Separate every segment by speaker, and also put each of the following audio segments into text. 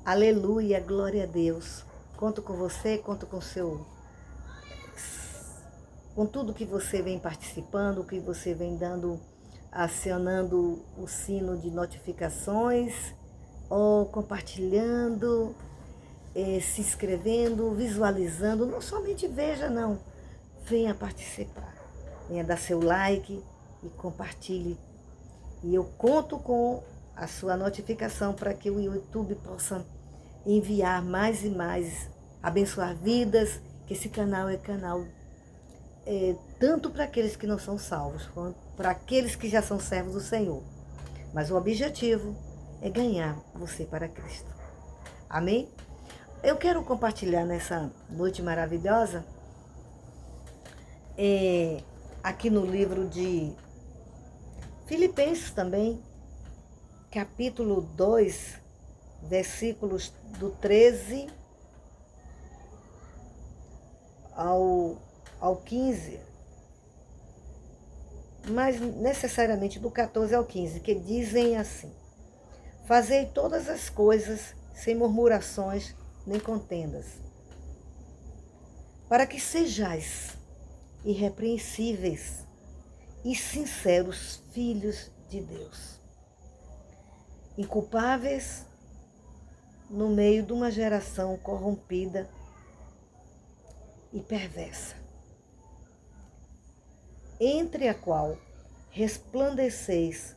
Speaker 1: Aleluia, glória a Deus. Conto com você, conto com tudo que você vem participando, que você vem dando, acionando o sino de notificações, ou compartilhando, se inscrevendo, visualizando. Não somente veja, não. Venha participar. Venha dar seu like e compartilhe. E eu conto com a sua notificação para que o YouTube possa enviar mais e mais, abençoar vidas, que esse canal é canal tanto para aqueles que não são salvos, quanto para aqueles que já são servos do Senhor. Mas o objetivo é ganhar você para Cristo. Amém? Eu quero compartilhar nessa noite maravilhosa, aqui no livro de Filipenses também, capítulo 2, versículos do 13 ao 15, mas necessariamente do 14 ao 15, que dizem assim: Fazei todas as coisas sem murmurações nem contendas, para que sejais irrepreensíveis e sinceros filhos de Deus, inculpáveis no meio de uma geração corrompida e perversa, entre a qual resplandeceis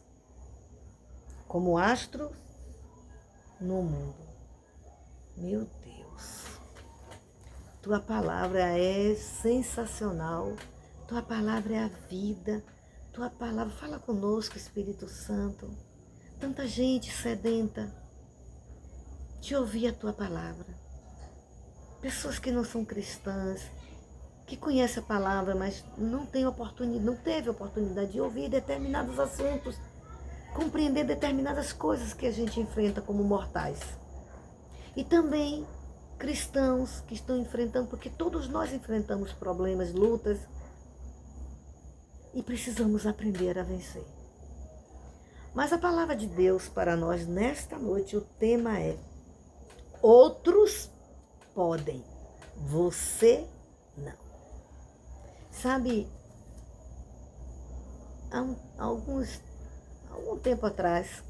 Speaker 1: como astros no mundo. Meu Deus, tua palavra é sensacional, tua palavra é a vida, tua palavra, fala conosco, Espírito Santo. Tanta gente sedenta de ouvir a tua palavra. Pessoas que não são cristãs, que conhecem a palavra, mas não teve oportunidade de ouvir determinados assuntos, compreender determinadas coisas que a gente enfrenta como mortais. E também cristãos que estão enfrentando, porque todos nós enfrentamos problemas, lutas, e precisamos aprender a vencer. Mas a palavra de Deus para nós nesta noite, o tema é: outros podem, você não. Sabe, há algum tempo atrás,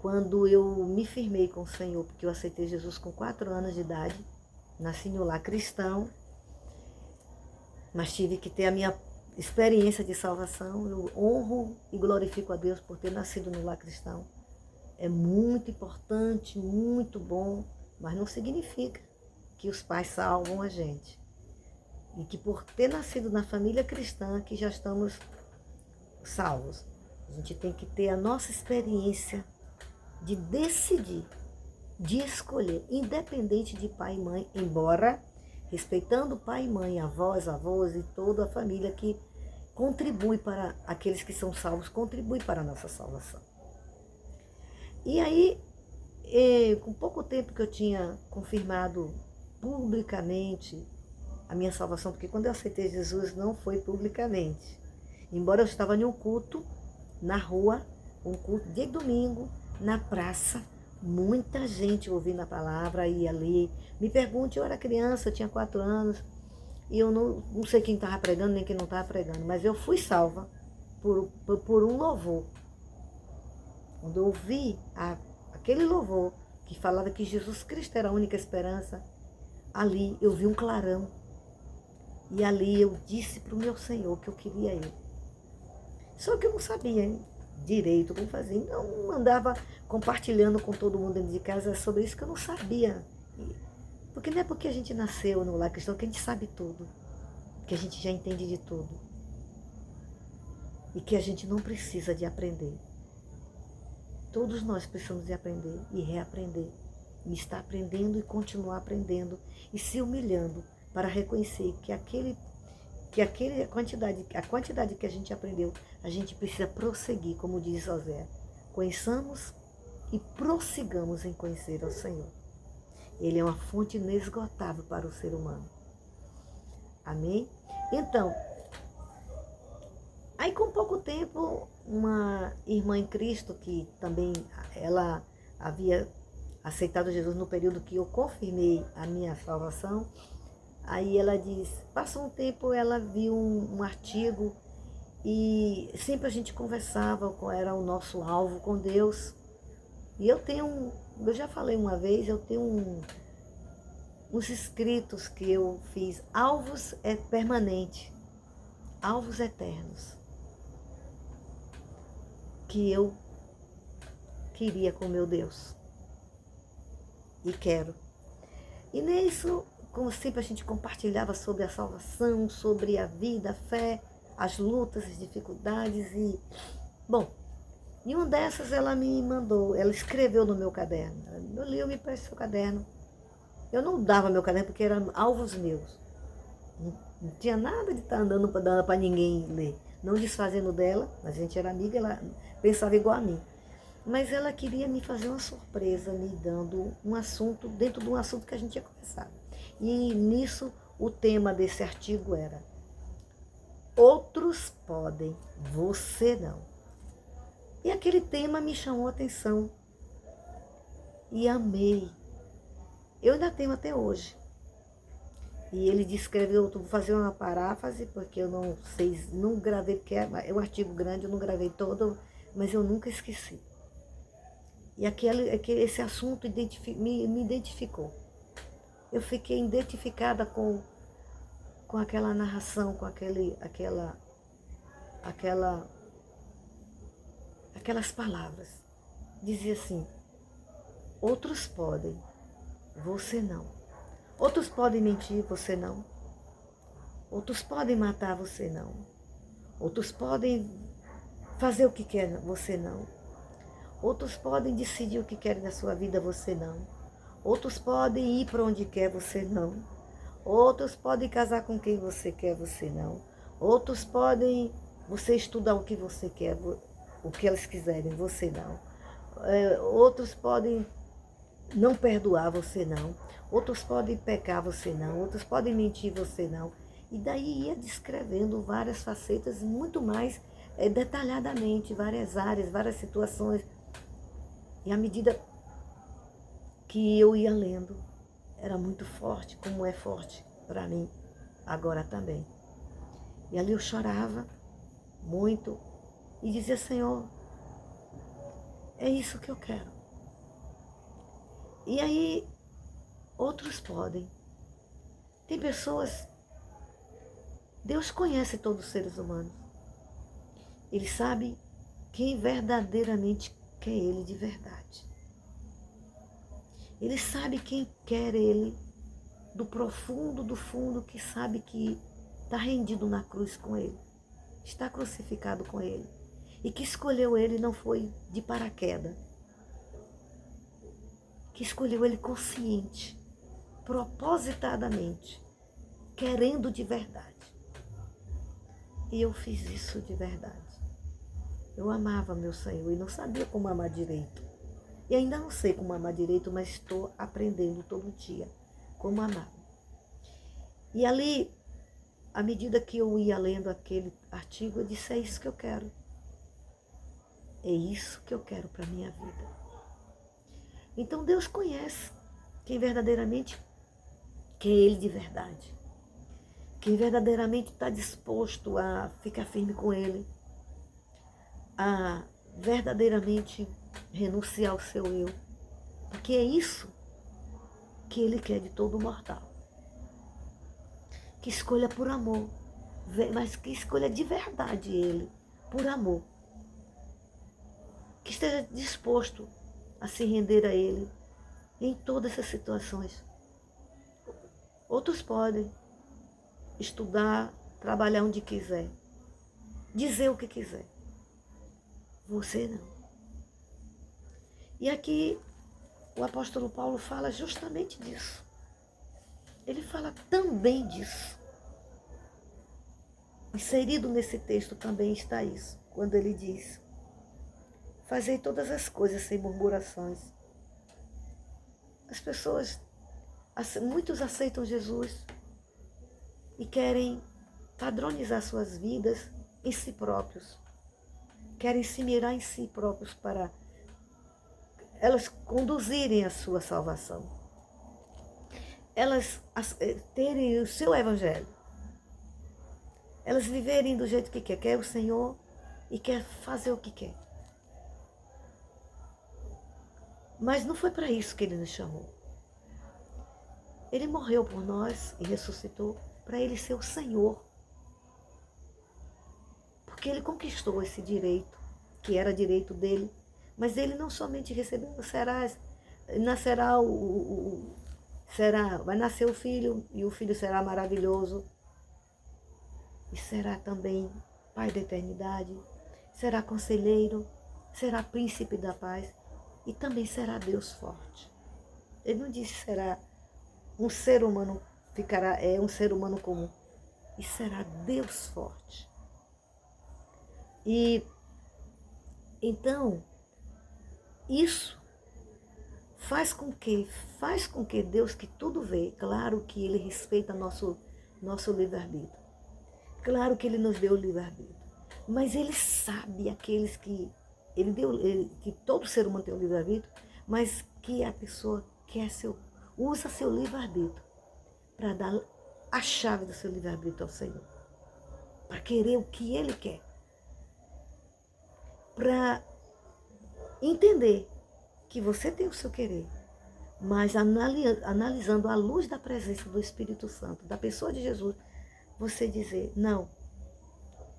Speaker 1: quando eu me firmei com o Senhor, porque eu aceitei Jesus com 4 anos de idade, nasci no lar cristão, mas tive que ter a minha experiência de salvação. Eu honro e glorifico a Deus por ter nascido no lar cristão. É muito importante, muito bom, mas não significa que os pais salvam a gente. E que por ter nascido na família cristã que já estamos salvos. A gente tem que ter a nossa experiência de decidir, de escolher, independente de pai e mãe, embora respeitando pai e mãe, avós e toda a família que contribui para aqueles que são salvos, contribui para a nossa salvação. E aí, com pouco tempo que eu tinha confirmado publicamente a minha salvação, porque quando eu aceitei Jesus não foi publicamente. Embora eu estava em um culto na rua, um culto de domingo, na praça, muita gente ouvindo a palavra, ia ali. Me pergunte, eu era criança, eu tinha 4 anos, e eu não sei quem estava pregando, nem quem não estava pregando, mas eu fui salva por um louvor. Quando eu ouvi aquele louvor que falava que Jesus Cristo era a única esperança, ali eu vi um clarão. E ali eu disse para o meu Senhor que eu queria Ele. Só que eu não sabia direito como fazer. Não andava compartilhando com todo mundo dentro de casa sobre isso, que eu não sabia. Porque não é porque a gente nasceu no lar cristão que a gente sabe tudo. Que a gente já entende de tudo. E que a gente não precisa de aprender. Todos nós precisamos de aprender e reaprender. E estar aprendendo e continuar aprendendo. E se humilhando para reconhecer que a quantidade que a gente aprendeu, a gente precisa prosseguir, como diz José. Conheçamos e prossigamos em conhecer ao Senhor. Ele é uma fonte inesgotável para o ser humano. Amém? Então, aí com pouco tempo, uma irmã em Cristo, que também ela havia aceitado Jesus no período que eu confirmei a minha salvação. Aí ela diz, passou um tempo, ela viu um artigo e sempre a gente conversava, era o nosso alvo com Deus. E eu já falei uma vez, eu tenho uns escritos que eu fiz, alvos permanentes, alvos eternos, que eu queria com meu Deus. E quero. E nisso, como sempre, a gente compartilhava sobre a salvação, sobre a vida, a fé, as lutas, as dificuldades. E, bom, em uma dessas ela me mandou, ela escreveu no meu caderno. Eu li, eu me preste seu caderno. Eu não dava meu caderno porque eram alvos meus. Não tinha nada de estar andando para ninguém ler. Não desfazendo dela, a gente era amiga, ela pensava igual a mim. Mas ela queria me fazer uma surpresa, me dando um assunto, dentro de um assunto que a gente ia conversar. E nisso, o tema desse artigo era: outros podem, você não. E aquele tema me chamou a atenção. E amei. Eu ainda tenho até hoje. E ele descreveu, vou fazer uma paráfrase, porque eu não sei, não gravei, porque é um artigo grande, eu não gravei todo, mas eu nunca esqueci. E esse assunto me identificou. Eu fiquei identificada com aquela narração, com aquelas palavras. Dizia assim: outros podem, você não. Outros podem mentir, você não. Outros podem matar, você não. Outros podem fazer o que quer, você não. Outros podem decidir o que querem na sua vida, você não. Outros podem ir para onde quer, você não. Outros podem casar com quem você quer, você não. Outros podem você estudar o que você quer, o que elas quiserem, você não. Outros podem não perdoar, você não. Outros podem pecar, você não. Outros podem mentir, você não. E daí ia descrevendo várias facetas, muito mais detalhadamente, várias áreas, várias situações. E à medida que eu ia lendo, era muito forte, como é forte para mim agora também. E ali eu chorava muito e dizia: Senhor, é isso que eu quero. E aí, outros podem. Tem pessoas, Deus conhece todos os seres humanos. Ele sabe quem verdadeiramente quer Ele de verdade. Ele sabe quem quer Ele do profundo, do fundo, que sabe que está rendido na cruz com Ele, está crucificado com Ele, e que escolheu Ele não foi de paraquedas, que escolheu Ele consciente, propositadamente, querendo de verdade. E eu fiz isso de verdade. Eu amava meu Senhor e não sabia como amar direito. E ainda não sei como amar direito, mas estou aprendendo todo dia como amar. E ali, à medida que eu ia lendo aquele artigo, eu disse: é isso que eu quero. É isso que eu quero para a minha vida. Então Deus conhece quem verdadeiramente quer Ele de verdade. Quem verdadeiramente está disposto a ficar firme com Ele. A verdadeiramente renunciar ao seu eu. Porque é isso que Ele quer de todo mortal. Que escolha por amor, mas que escolha de verdade Ele, por amor. Que esteja disposto a se render a Ele em todas essas situações. Outros podem estudar, trabalhar onde quiser, dizer o que quiser. Você não. E aqui o apóstolo Paulo fala justamente disso. Ele fala também disso. Inserido nesse texto também está isso, quando ele diz: fazei todas as coisas sem murmurações. As pessoas, muitos aceitam Jesus e querem padronizar suas vidas em si próprios. Querem se mirar em si próprios para elas conduzirem a sua salvação, elas terem o seu evangelho, elas viverem do jeito que quer o Senhor e quer fazer o que quer. Mas não foi para isso que Ele nos chamou. Ele morreu por nós e ressuscitou para Ele ser o Senhor. Porque Ele conquistou esse direito, que era direito dele. Mas Ele não somente recebeu, vai nascer o filho, e o filho será maravilhoso. E será também Pai da eternidade, será conselheiro, será príncipe da paz e também será Deus forte. Ele não disse será um ser humano, um ser humano comum, e será Deus forte. E então, isso faz com que Deus, que tudo vê, claro que Ele respeita nosso livre-arbítrio. Claro que Ele nos deu o livre-arbítrio. Mas Ele sabe aqueles que que todo ser humano tem o livre-arbítrio, mas que a pessoa usa seu livre-arbítrio para dar a chave do seu livre-arbítrio ao Senhor. Para querer o que Ele quer. Para entender que você tem o seu querer, mas analisando à luz da presença do Espírito Santo, da pessoa de Jesus, você dizer, não,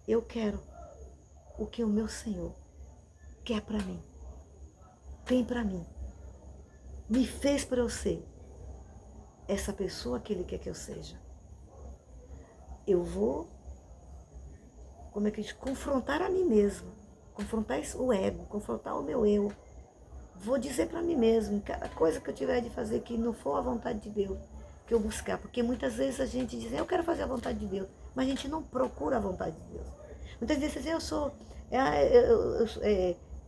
Speaker 1: eu quero o que o meu Senhor quer para mim, tem para mim, me fez para eu ser essa pessoa que Ele quer que eu seja. Eu vou, confrontar a mim mesma, confrontar o ego, confrontar o meu eu. Vou dizer para mim mesmo, cada coisa que eu tiver de fazer que não for a vontade de Deus, que eu buscar. Porque muitas vezes a gente diz, eu quero fazer a vontade de Deus, mas a gente não procura a vontade de Deus. Muitas vezes você diz,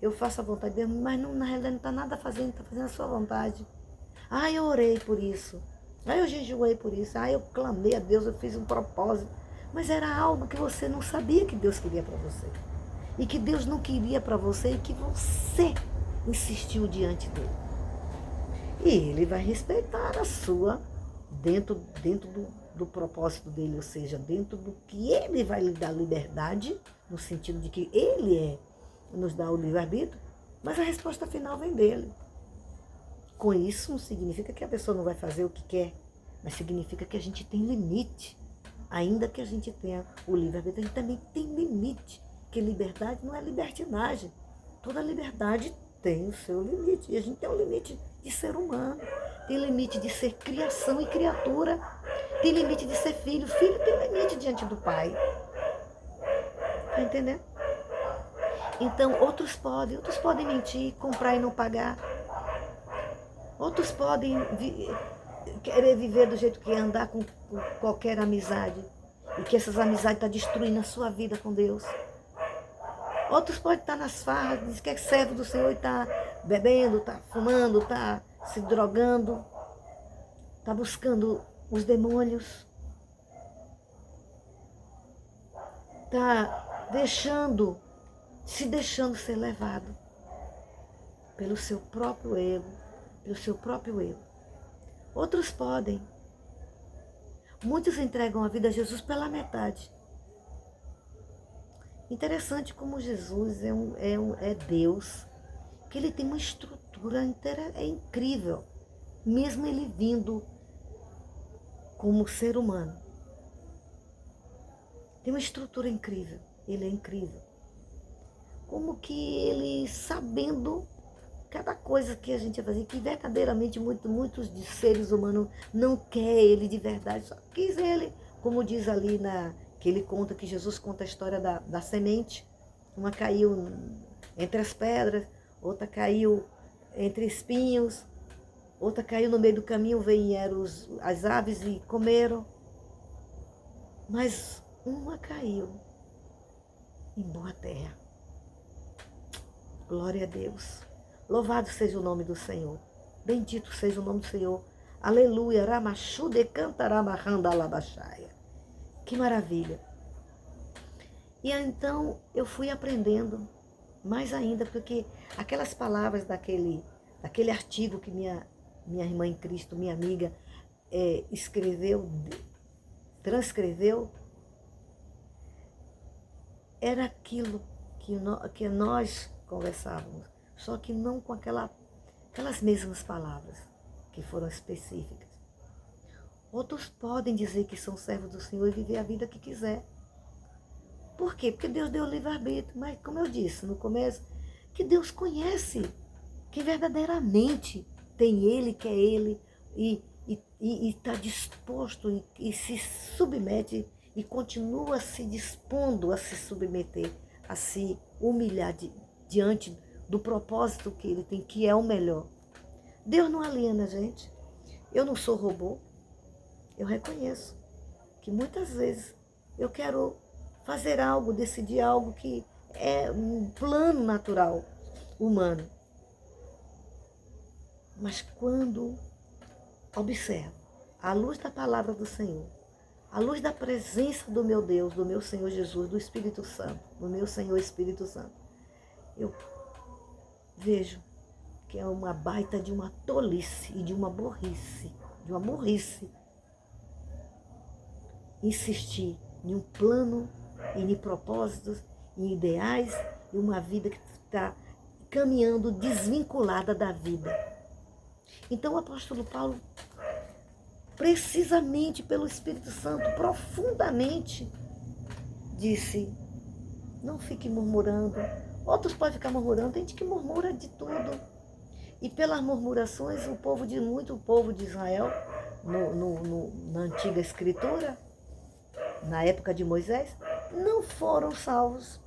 Speaker 1: eu faço a vontade de Deus, mas não, na realidade não está nada fazendo, está fazendo a sua vontade. Eu orei por isso. Eu jejuei por isso. Eu clamei a Deus, eu fiz um propósito. Mas era algo que você não sabia que Deus queria para você. E que Deus não queria para você e que você insistiu diante dele. E Ele vai respeitar a sua, dentro do propósito dele, ou seja, dentro do que Ele vai lhe dar liberdade, no sentido de que Ele nos dá o livre-arbítrio, mas a resposta final vem dele. Com isso não significa que a pessoa não vai fazer o que quer, mas significa que a gente tem limite. Ainda que a gente tenha o livre-arbítrio, a gente também tem limite, que liberdade não é libertinagem. Toda liberdade tem o seu limite, e a gente tem um limite de ser humano, tem limite de ser criação e criatura, tem limite de ser filho, filho tem limite diante do pai. Tá entendendo? Então, outros podem mentir, comprar e não pagar. Outros podem querer viver do jeito que é, andar com qualquer amizade, e que essas amizades estão destruindo a sua vida com Deus. Outros podem estar nas farras, diz que é servo do Senhor e está bebendo, está fumando, está se drogando, está buscando os demônios, está se deixando ser levado pelo seu próprio ego, Outros podem. Muitos entregam a vida a Jesus pela metade. Interessante como Jesus é Deus, que Ele tem uma estrutura inteira, é incrível. Mesmo Ele vindo como ser humano. Tem uma estrutura incrível. Ele é incrível. Como que Ele, sabendo cada coisa que a gente vai fazer, que verdadeiramente muitos de seres humanos não quer Ele de verdade, só quis Ele, como diz ali que ele conta, que Jesus conta a história da semente. Uma caiu entre as pedras, outra caiu entre espinhos, outra caiu no meio do caminho, vieram as aves e comeram. Mas uma caiu em boa terra. Glória a Deus. Louvado seja o nome do Senhor. Bendito seja o nome do Senhor. Aleluia. Ramachude cantaramahanda alabaxaia. Que maravilha. E então eu fui aprendendo mais ainda, porque aquelas palavras aquele artigo que minha irmã em Cristo, minha amiga, escreveu, transcreveu, era aquilo que nós conversávamos, só que não com aquelas mesmas palavras que foram específicas. Outros podem dizer que são servos do Senhor e viver a vida que quiser. Por quê? Porque Deus deu livre-arbítrio. Mas, como eu disse no começo, que Deus conhece, que verdadeiramente tem Ele, quer Ele, e está disposto e se submete e continua se dispondo a se submeter, a se humilhar diante do propósito que Ele tem, que é o melhor. Deus não aliena a gente. Eu não sou robô. Eu reconheço que muitas vezes eu quero fazer algo, decidir algo que é um plano natural humano. Mas quando observo a luz da palavra do Senhor, a luz da presença do meu Deus, do meu Senhor Jesus, do Espírito Santo, do meu Senhor Espírito Santo, eu vejo que é uma baita de uma tolice e de uma burrice, insistir em um plano, em propósitos, em ideais e uma vida que está caminhando desvinculada da vida. Então o apóstolo Paulo, precisamente pelo Espírito Santo, profundamente, disse, não fique murmurando. Outros podem ficar murmurando, tem gente que murmura de tudo. E pelas murmurações, o povo de Israel, na antiga escritura, na época de Moisés, não foram salvos,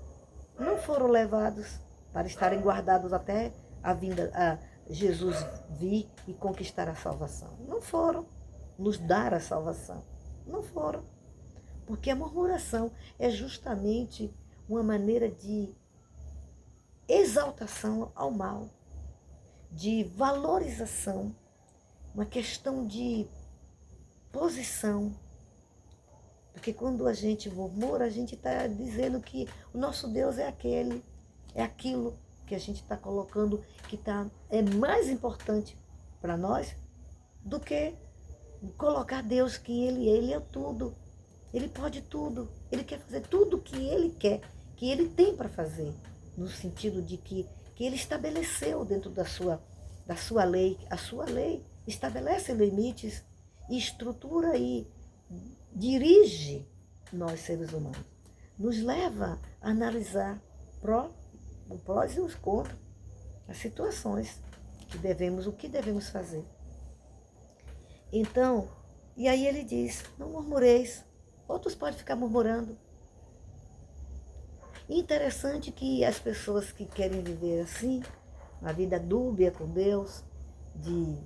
Speaker 1: não foram levados para estarem guardados até a Jesus vir e conquistar a salvação. Não foram nos dar a salvação. Não foram. Porque a murmuração é justamente uma maneira de exaltação ao mal, de valorização, uma questão de posição. Porque quando a gente murmura, a gente está dizendo que o nosso Deus é aquilo que a gente está colocando que é mais importante para nós do que colocar Deus que Ele é tudo. Ele pode tudo. Ele quer fazer tudo o que Ele quer, que Ele tem para fazer. No sentido de que Ele estabeleceu dentro da sua lei. A sua lei estabelece limites, estrutura e dirige nós, seres humanos. Nos leva a analisar os prós e os contras, as situações o que devemos fazer. Então, e aí ele diz, não murmureis. Outros podem ficar murmurando. Interessante que as pessoas que querem viver assim, uma vida dúbia com Deus, de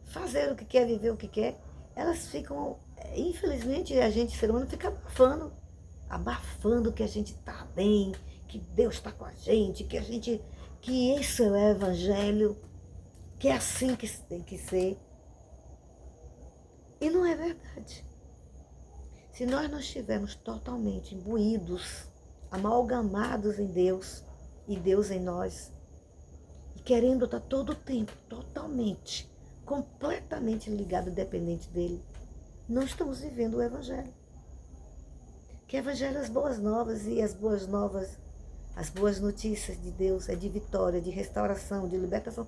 Speaker 1: fazer o que quer, viver o que quer, elas ficam, infelizmente, a gente, ser humano, fica abafando que a gente está bem, que Deus está com a gente, que isso é o Evangelho, que é assim que tem que ser. E não é verdade. Se nós não estivermos totalmente imbuídos, amalgamados em Deus e Deus em nós, e querendo estar todo o tempo totalmente, completamente ligado e dependente dele, não estamos vivendo o Evangelho. Que Evangelho é as boas novas, e as boas novas, as boas notícias de Deus é de vitória, de restauração, de libertação.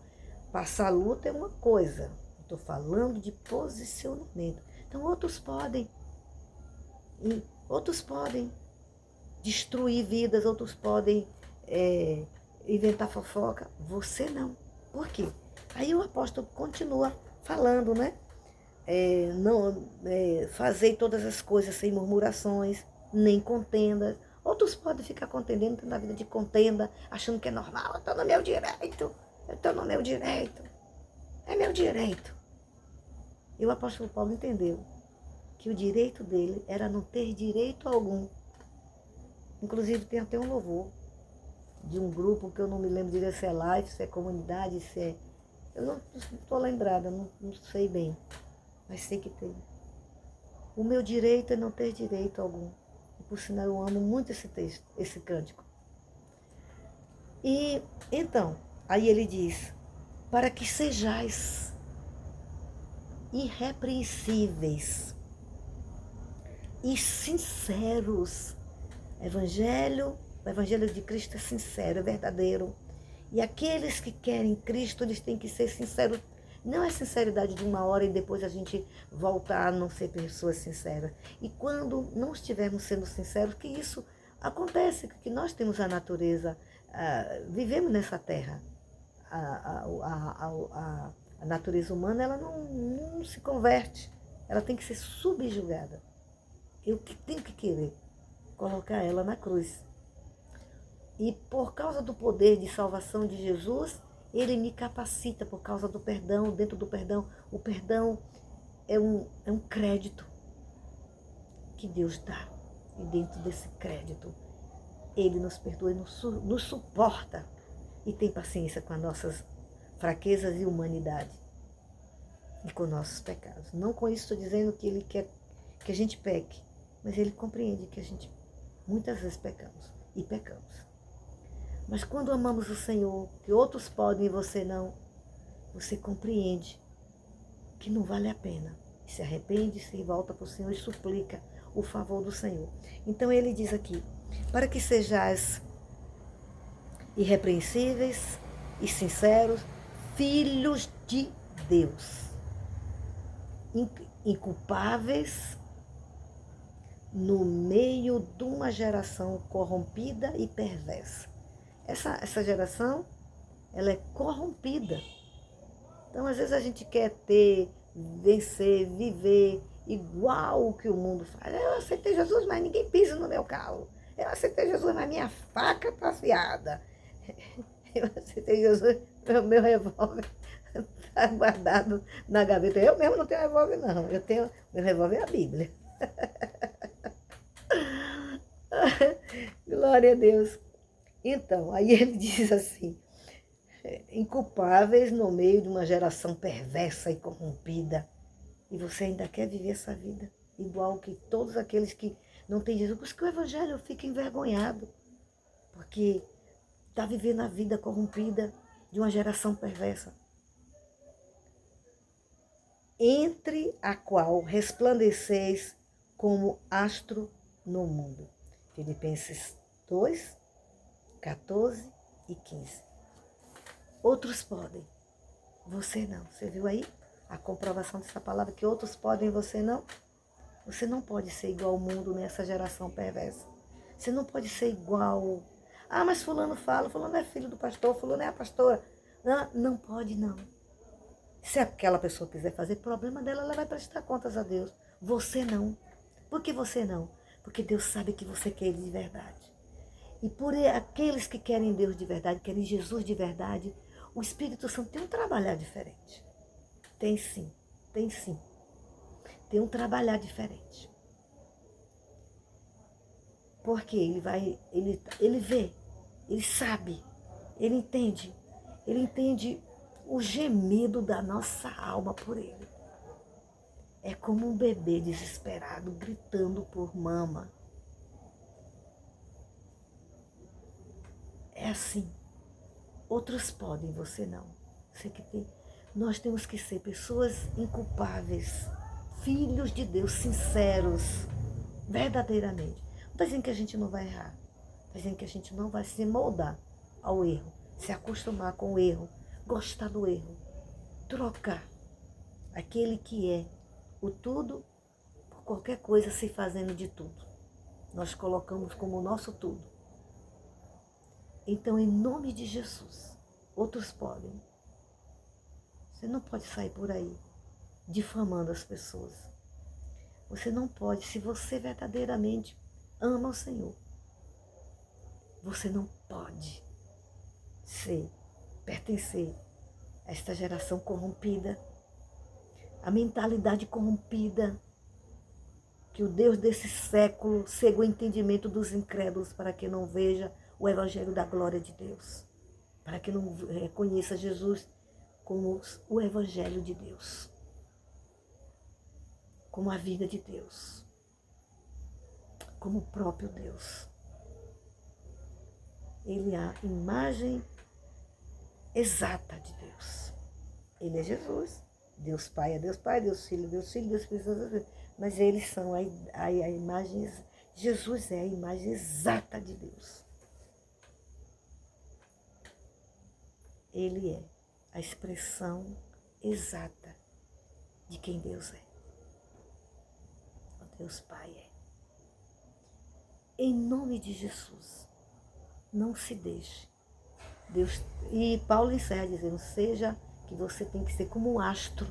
Speaker 1: Passar a luta é uma coisa, estou falando de posicionamento. Então outros podem destruir vidas, outros podem inventar fofoca. Você não. Por quê? Aí o apóstolo continua falando, né? Fazei todas as coisas sem murmurações, nem contendas. Outros podem ficar contendendo na vida de contenda, achando que é normal. Eu estou no meu direito. É meu direito. E o apóstolo Paulo entendeu que o direito dele era não ter direito algum. Inclusive tem até um louvor de um grupo que eu não me lembro direito se é Life, se é comunidade, se é... Eu não estou lembrada, não sei bem, mas sei que tem. O meu direito é não ter direito algum. E por sinal eu amo muito esse texto, esse cântico. E então, aí ele diz, para que sejais irrepreensíveis e sinceros. O Evangelho de Cristo é sincero, é verdadeiro. E aqueles que querem Cristo, eles têm que ser sinceros. Não é sinceridade de uma hora e depois a gente voltar a não ser pessoas sinceras. E quando não estivermos sendo sinceros, que isso acontece, que nós temos a natureza, vivemos nessa terra. A natureza humana, ela não se converte. Ela tem que ser subjugada. Eu que tenho que querer colocar ela na cruz. E por causa do poder de salvação de Jesus, ele me capacita por causa do perdão. Dentro do perdão, o perdão é um crédito que Deus dá. E dentro desse crédito, ele nos perdoa, nos suporta e tem paciência com as nossas fraquezas e humanidade e com nossos pecados. Não com isso estou dizendo que ele quer que a gente peque, mas ele compreende que a gente muitas vezes pecamos e pecamos. Mas quando amamos o Senhor, que outros podem e você não, você compreende que não vale a pena. Se arrepende, se volta para o Senhor e suplica o favor do Senhor. Então ele diz aqui, para que sejais irrepreensíveis e sinceros, filhos de Deus, inculpáveis no meio de uma geração corrompida e perversa. Essa geração, ela é corrompida. Então, às vezes a gente quer ter, vencer, viver igual o que o mundo faz. Eu aceitei Jesus, mas ninguém pisa no meu carro. Eu aceitei Jesus, mas minha faca está afiada. Eu aceitei Jesus, meu revólver está guardado na gaveta. Eu mesmo não tenho revólver, não. Meu revólver é a Bíblia. Glória a Deus. Então, aí ele diz assim, inculpáveis no meio de uma geração perversa e corrompida. E você ainda quer viver essa vida igual que todos aqueles que não têm Jesus. Por isso que o Evangelho fica envergonhado. Porque está vivendo a vida corrompida de uma geração perversa. Entre a qual resplandeceis como astro no mundo. Filipenses 2, 14 e 15. Outros podem, você não. Você viu aí a comprovação dessa palavra, que outros podem, você não? Você não pode ser igual ao mundo nessa geração perversa. Você não pode ser igual. Ah, mas fulano fala, fulano é filho do pastor, fulano é a pastora. Não pode, não. Se aquela pessoa quiser fazer, problema dela, ela vai prestar contas a Deus. Você não. Por que você não? Porque Deus sabe que você quer Ele de verdade. E por aqueles que querem Deus de verdade, querem Jesus de verdade, o Espírito Santo tem um trabalhar diferente. Tem sim, tem sim. Tem um trabalhar diferente. Porque ele vê, ele sabe, ele entende o gemido da nossa alma por ele. É como um bebê desesperado gritando por mama. É assim. Outros podem, você não. Você que tem. Nós temos que ser pessoas inculpáveis, filhos de Deus, sinceros, verdadeiramente. Não está dizendo que a gente não vai errar. Está dizendo que a gente não vai se moldar ao erro, se acostumar com o erro, gostar do erro, trocar aquele que é o tudo por qualquer coisa, se fazendo de tudo. Nós colocamos como nosso tudo. Então, em nome de Jesus, outros podem. Você não pode sair por aí difamando as pessoas. Você não pode, se você verdadeiramente ama o Senhor, você não pode pertencer a esta geração corrompida, a mentalidade corrompida, que o Deus desse século cegou o entendimento dos incrédulos para que não veja o Evangelho da glória de Deus, para que não reconheça Jesus como o Evangelho de Deus, como a vida de Deus, como o próprio Deus. Ele é a imagem exata de Deus. Ele é Jesus. Deus Pai é Deus Pai, Deus Filho é Deus Filho, Deus Espírito Santo é Deus Filho. Mas eles são a imagem, Jesus é a imagem exata de Deus. Ele é a expressão exata de quem Deus é. O Deus Pai é. Em nome de Jesus, não se deixe. Deus, e Paulo encerra dizendo, seja que você tem que ser como um astro.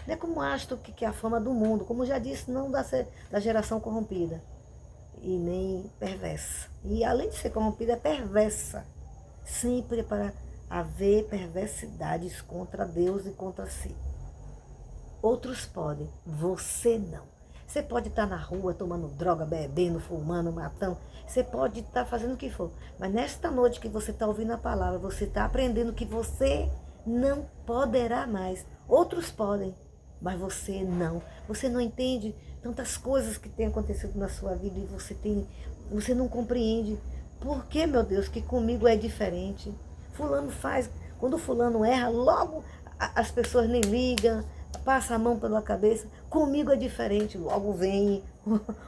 Speaker 1: Não é como um astro que é a fama do mundo, como já disse, não da geração corrompida e nem perversa. E além de ser corrompida, é perversa. Sempre para haver perversidades contra Deus e contra si. Outros podem, você não. Você pode estar na rua tomando droga, bebendo, fumando, matando. Você pode estar fazendo o que for. Mas nesta noite que você está ouvindo a palavra, você está aprendendo que você não poderá mais. Outros podem, mas você não. Você não entende tantas coisas que têm acontecido na sua vida e você não compreende. Por que, meu Deus, que comigo é diferente? Fulano faz, quando fulano erra, logo as pessoas nem ligam, passa a mão pela cabeça. Comigo é diferente, logo vem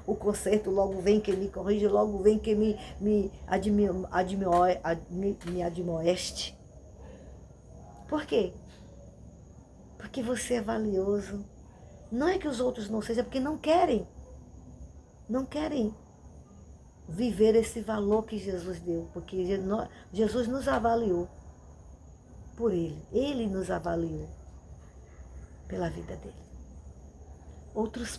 Speaker 1: o conserto, logo vem quem me corrige, logo vem quem me admoeste. Por quê? Porque você é valioso. Não é que os outros não sejam, é porque não querem. Não querem viver esse valor que Jesus deu, porque Jesus nos avaliou por Ele. Ele nos avaliou pela vida dele. Outros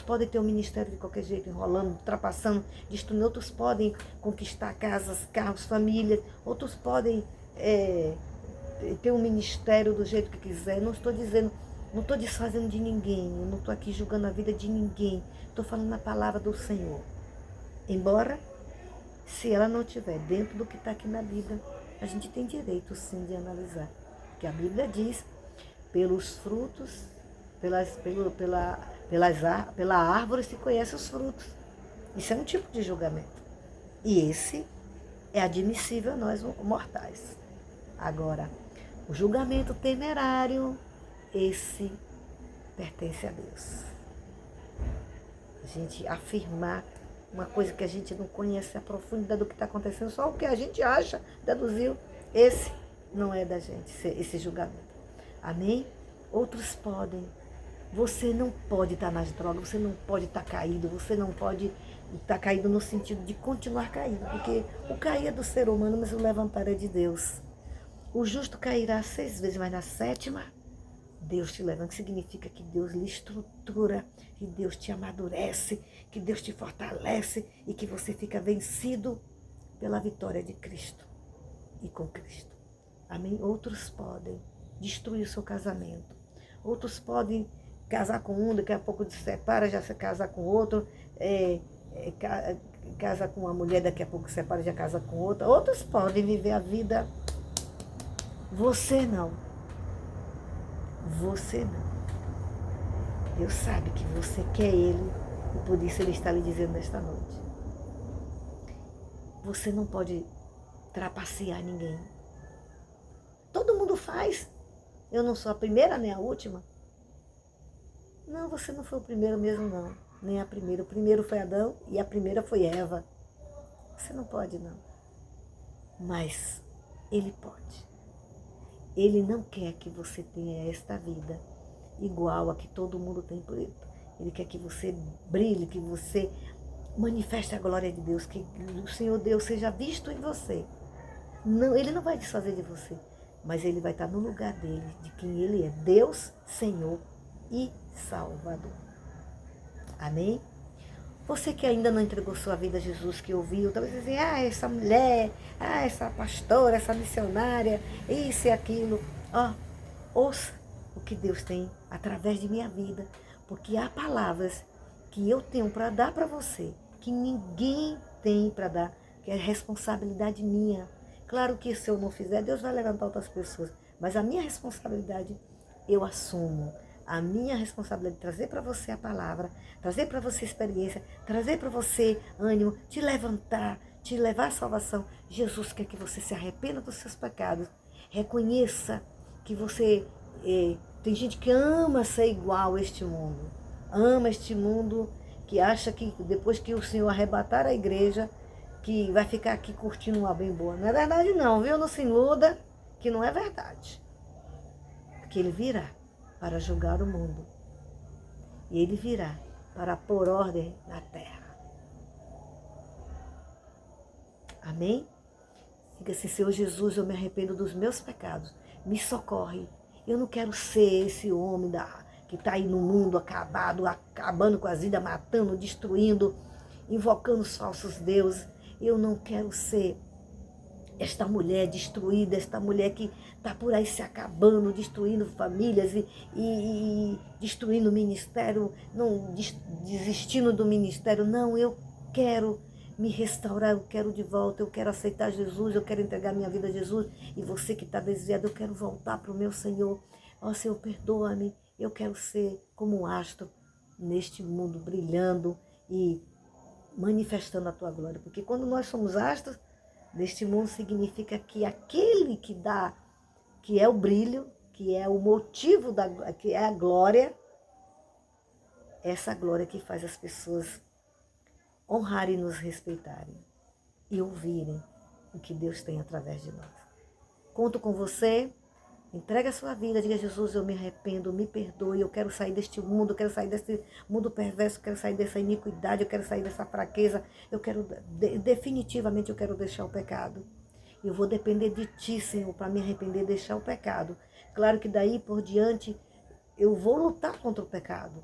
Speaker 1: podem ter um ministério de qualquer jeito, enrolando, ultrapassando, destruindo. Outros podem conquistar casas, carros, famílias. Outros podem ter um ministério do jeito que quiser. Não estou dizendo, não estou desfazendo de ninguém, eu não estou aqui julgando a vida de ninguém. Estou falando a palavra do Senhor. Embora, se ela não estiver dentro do que está aqui na Bíblia, a gente tem direito sim de analisar. Porque a Bíblia diz, pelos frutos, pela árvore se conhece os frutos. Isso é um tipo de julgamento. E esse é admissível a nós mortais. Agora, o julgamento temerário, esse pertence a Deus. A gente afirmar uma coisa que a gente não conhece a profundidade do que está acontecendo, só o que a gente acha, deduziu, esse não é da gente, esse julgamento. Amém? Outros podem. Você não pode estar nas drogas, você não pode estar caído, você não pode estar caído no sentido de continuar caído, porque o cair é do ser humano, mas o levantar é de Deus. O justo cairá 6 vezes, mas na 7ª, Deus te levanta, que significa que Deus lhe estrutura, que Deus te amadurece, que Deus te fortalece e que você fica vencido pela vitória de Cristo e com Cristo. Amém? Outros podem destruir o seu casamento. Outros podem casar com um, daqui a pouco se separa, já se casa com outro, casa com uma mulher, daqui a pouco se separa, já casa com outra. Outros podem viver a vida. Você não. Você não. Deus sabe que você quer Ele e por isso Ele está lhe dizendo nesta noite. Você não pode trapacear ninguém. Todo mundo faz. Eu não sou a primeira nem a última. Não, você não foi o primeiro mesmo não. Nem a primeira. O primeiro foi Adão e a primeira foi Eva. Você não pode não. Mas Ele pode. Ele não quer que você tenha esta vida igual a que todo mundo tem por ele. Ele quer que você brilhe, que você manifeste a glória de Deus, que o Senhor Deus seja visto em você. Não, Ele não vai desfazer de você, mas Ele vai estar no lugar dele, de quem Ele é, Deus, Senhor e Salvador. Amém? Você que ainda não entregou sua vida a Jesus, que ouviu, talvez assim, essa mulher, essa pastora, essa missionária, isso e aquilo. Ouça o que Deus tem através de minha vida, porque há palavras que eu tenho para dar para você, que ninguém tem para dar, que é responsabilidade minha. Claro que se eu não fizer, Deus vai levantar outras pessoas, mas a minha responsabilidade eu assumo. A minha responsabilidade é trazer para você a palavra, trazer para você experiência, trazer para você ânimo, te levantar, te levar à salvação. Jesus quer que você se arrependa dos seus pecados, reconheça que você... tem gente que ama ser igual a este mundo. Ama este mundo, que acha que depois que o Senhor arrebatar a igreja, que vai ficar aqui curtindo uma bem boa. Não é verdade não, viu? Não se iluda, que não é verdade. Porque ele virá para julgar o mundo. E ele virá para pôr ordem na terra. Amém? Diga assim: Senhor Jesus, eu me arrependo dos meus pecados. Me socorre. Eu não quero ser esse homem que está aí no mundo acabado, acabando com as vidas, matando, destruindo, invocando os falsos deuses. Eu não quero ser esta mulher destruída, esta mulher que está por aí se acabando, destruindo famílias e destruindo o ministério, não desistindo do ministério. Não, eu quero me restaurar, eu quero de volta, eu quero aceitar Jesus, eu quero entregar minha vida a Jesus. E você que está desviado, eu quero voltar para o meu Senhor. Ó Senhor, perdoa-me, eu quero ser como um astro neste mundo, brilhando e manifestando a tua glória. Porque quando nós somos astros neste mundo, significa que aquele que dá, que é o brilho, que é o motivo, que é a glória, essa glória que faz as pessoas honrarem e nos respeitarem e ouvirem o que Deus tem através de nós. Conto com você. Entrega a sua vida, diga: Jesus, eu me arrependo, me perdoe, eu quero sair deste mundo, eu quero sair desse mundo perverso, eu quero sair dessa iniquidade, eu quero sair dessa fraqueza, eu quero, definitivamente eu quero deixar o pecado. Eu vou depender de Ti, Senhor, para me arrepender e deixar o pecado. Claro que daí por diante eu vou lutar contra o pecado,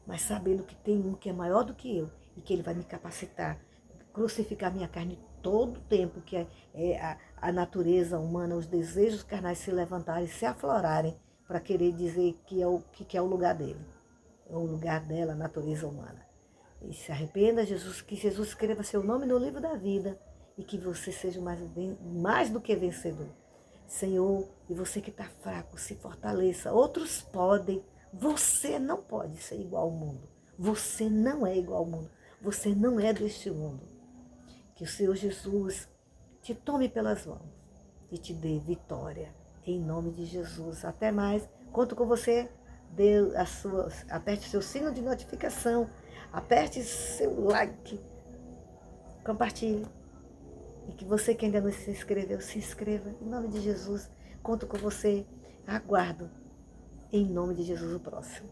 Speaker 1: mas sabendo que tem um que é maior do que eu e que Ele vai me capacitar, crucificar minha carne todo o tempo, que é a natureza humana, os desejos carnais se levantarem, se aflorarem, para querer dizer que é o lugar dele, é o lugar dela, a natureza humana. E se arrependa, Jesus, que Jesus escreva seu nome no livro da vida e que você seja mais do que vencedor. Senhor, e você que está fraco, se fortaleça. Outros podem, você não pode ser igual ao mundo. Você não é igual ao mundo. Você não é deste mundo. Que o Senhor Jesus te tome pelas mãos e te dê vitória. Em nome de Jesus. Até mais. Conto com você. Aperte seu sino de notificação. Aperte seu like. Compartilhe. E que você que ainda não se inscreveu, se inscreva. Em nome de Jesus. Conto com você. Aguardo. Em nome de Jesus o próximo.